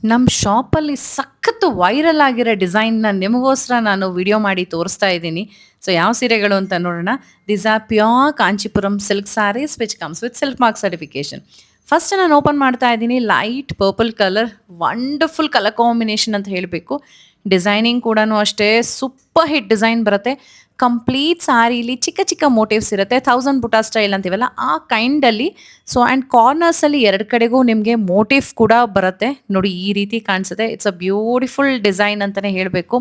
ನಮ್ಮ ಶಾಪಲ್ಲಿ ಸಖತ್ತು ವೈರಲ್ ಆಗಿರೋ ಡಿಸೈನ್‌ನ ನಿಮಗೋಸ್ಕರ ನಾನು ವಿಡಿಯೋ ಮಾಡಿ ತೋರಿಸ್ತಾ ಇದ್ದೀನಿ. ಸೊ ಯಾವ ಸೀರೆಗಳು ಅಂತ ನೋಡೋಣ. These are pure Kanchipuram silk saris which comes with silk mark certification. First ನಾನು ಓಪನ್ ಮಾಡ್ತಾ ಇದ್ದೀನಿ. Light purple colour, wonderful colour combination ಅಂತ ಹೇಳಬೇಕು. ಡಿಸೈನಿಂಗ್ ಕೂಡನು ಅಷ್ಟೇ ಸೂಪರ್ ಹಿಟ್ ಡಿಸೈನ್ ಬರುತ್ತೆ. ಕಂಪ್ಲೀಟ್ ಸ್ಯಾರಿಲಿ ಚಿಕ್ಕ ಚಿಕ್ಕ ಮೋಟಿವ್ಸ್ ಇರುತ್ತೆ. 1000 ಬುಟಾ ಸ್ಟೈಲ್ ಅಂತೀವಲ್ಲ ಆ ಕೈಂಡಲ್ಲಿ. ಸೊ ಆ್ಯಂಡ್ ಕಾರ್ನರ್ಸಲ್ಲಿ ಎರಡು ಕಡೆಗೂ ನಿಮಗೆ ಮೋಟಿವ್ ಕೂಡ ಬರುತ್ತೆ. ನೋಡಿ ಈ ರೀತಿ ಕಾಣಿಸುತ್ತೆ. ಇಟ್ಸ್ ಅ ಬ್ಯೂಟಿಫುಲ್ ಡಿಸೈನ್ ಅಂತಲೇ ಹೇಳಬೇಕು.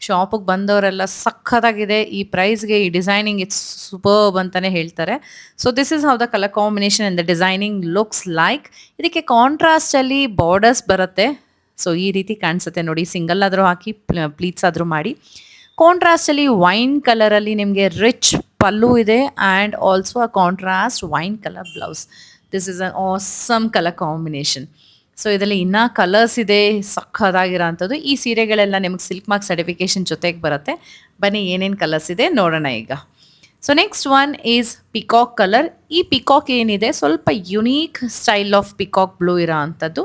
ಶಾಪಿಗೆ ಬಂದವರೆಲ್ಲ ಸಖತ್ತಾಗಿದೆ, ಈ ಪ್ರೈಸ್ಗೆ ಈ ಡಿಸೈನಿಂಗ್ ಇಟ್ಸ್ ಸೂಪರ್ಬ್ ಅಂತಲೇ ಹೇಳ್ತಾರೆ. So this is how the colour combination and the designing looks like. ಇದಕ್ಕೆ ಕಾಂಟ್ರಾಸ್ಟಲ್ಲಿ ಬಾರ್ಡರ್ಸ್ ಬರುತ್ತೆ. ಸೊ ಈ ರೀತಿ ಕಾಣಿಸುತ್ತೆ ನೋಡಿ. ಸಿಂಗಲ್ ಆದರೂ ಹಾಕಿ ಪ್ಲೀಟ್ಸ್ ಆದರೂ ಮಾಡಿ. ಕಾಂಟ್ರಾಸ್ಟಲ್ಲಿ ವೈನ್ ಕಲರಲ್ಲಿ ನಿಮಗೆ ರಿಚ್ ಪಲ್ಲು ಇದೆ and also a contrast wine colour blouse. This is an awesome colour combination. So ಇದರಲ್ಲಿ ಇನ್ನೂ ಕಲರ್ಸ್ ಇದೆ ಸಖತ್ತಾಗಿರೋ ಅಂಥದ್ದು. ಈ ಸೀರೆಗಳೆಲ್ಲ ನಿಮಗೆ ಸಿಲ್ಕ್ ಮಾರ್ಕ್ ಸರ್ಟಿಫಿಕೇಷನ್ ಜೊತೆಗೆ ಬರುತ್ತೆ. ಬನ್ನಿ ಏನೇನು ಕಲರ್ಸ್ ಇದೆ ನೋಡೋಣ ಈಗ. So next one is peacock colour. ಈ ಪಿಕಾಕ್ ಏನಿದೆ ಸ್ವಲ್ಪ unique style of peacock blue ಇರೋ ಅಂಥದ್ದು.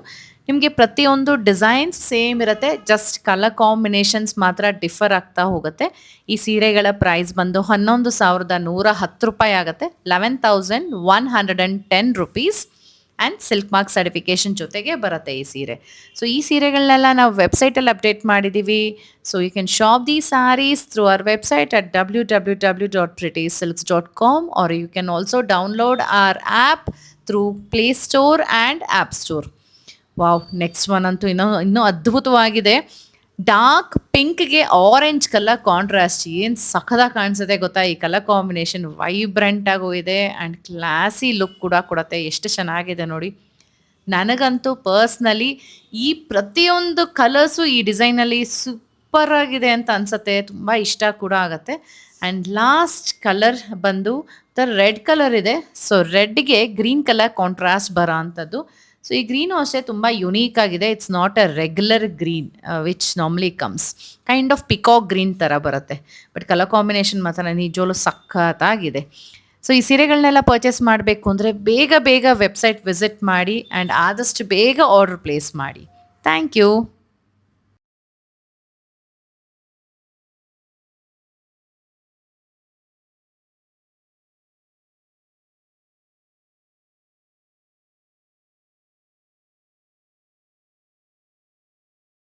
ನಿಮಗೆ ಪ್ರತಿಯೊಂದು ಡಿಸೈನ್ಸ್ ಸೇಮ್ ಇರುತ್ತೆ, ಜಸ್ಟ್ ಕಲರ್ ಕಾಂಬಿನೇಷನ್ಸ್ ಮಾತ್ರ ಡಿಫರ್ ಆಗ್ತಾ ಹೋಗುತ್ತೆ. ಈ ಸೀರೆಗಳ ಪ್ರೈಸ್ ಬಂದು 11,110 ರೂಪಾಯಿ ಆಗುತ್ತೆ. 11,110 rupees and silk mark certification ಜೊತೆಗೆ ಬರುತ್ತೆ ಈ ಸೀರೆ. ಸೊ ಈ ಸೀರೆಗಳನ್ನೆಲ್ಲ ನಾವು ವೆಬ್ಸೈಟಲ್ಲಿ ಅಪ್ಡೇಟ್ ಮಾಡಿದ್ದೀವಿ. So you can shop the saris through our website at www.prettysilks.com or you can also download our app through Play Store and App Store. Wow! Next one ಅಂತೂ ಇನ್ನೂ ಅದ್ಭುತವಾಗಿದೆ. ಡಾರ್ಕ್ ಪಿಂಕ್ಗೆ ಆರೆಂಜ್ ಕಲರ್ ಕಾಂಟ್ರಾಸ್ಟ್ ಏನು ಸಖತ್ತಾಗಿ ಕಾಣಿಸುತ್ತೆ ಗೊತ್ತಾ. ಈ colour combination vibrant ಆಗೂ ಇದೆ ಆ್ಯಂಡ್ ಕ್ಲಾಸಿ ಲುಕ್ ಕೂಡ ಕೊಡುತ್ತೆ. ಎಷ್ಟು ಚೆನ್ನಾಗಿದೆ ನೋಡಿ. ನನಗಂತೂ ಪರ್ಸ್ನಲಿ ಈ ಪ್ರತಿಯೊಂದು ಕಲರ್ಸು ಈ ಡಿಸೈನಲ್ಲಿ ಸೂಪರ್ ಆಗಿದೆ ಅಂತ ಅನಿಸುತ್ತೆ. ತುಂಬ ಇಷ್ಟ ಕೂಡ ಆಗುತ್ತೆ. ಆ್ಯಂಡ್ ಲಾಸ್ಟ್ ಕಲರ್ ಬಂದು ರೆಡ್ ಕಲರ್ ಇದೆ. ಸೊ ರೆಡ್ಗೆ ಗ್ರೀನ್ ಕಲರ್ ಕಾಂಟ್ರಾಸ್ಟ್ ಬರೋ ಅಂಥದ್ದು. ಸೊ ಈ ಗ್ರೀನು ಅಷ್ಟೇ ತುಂಬ ಯುನೀಕ್ ಆಗಿದೆ. It's not a regular green which normally comes. Kind of peacock green ಥರ ಬರುತ್ತೆ. ಬಟ್ ಕಲರ್ ಕಾಂಬಿನೇಷನ್ ಮಾತ್ರ ನಿಜವಾಗ್ಲೂ ಸಖತ್ತಾಗಿದೆ. ಸೊ ಈ ಸೀರೆಗಳನ್ನೆಲ್ಲ ಪರ್ಚೇಸ್ ಮಾಡಬೇಕು ಅಂದರೆ ಬೇಗ ವೆಬ್ಸೈಟ್ ವಿಸಿಟ್ ಮಾಡಿ ಆ್ಯಂಡ್ ಆದಷ್ಟು ಬೇಗ ಆರ್ಡರ್ ಪ್ಲೇಸ್ ಮಾಡಿ. Thank you.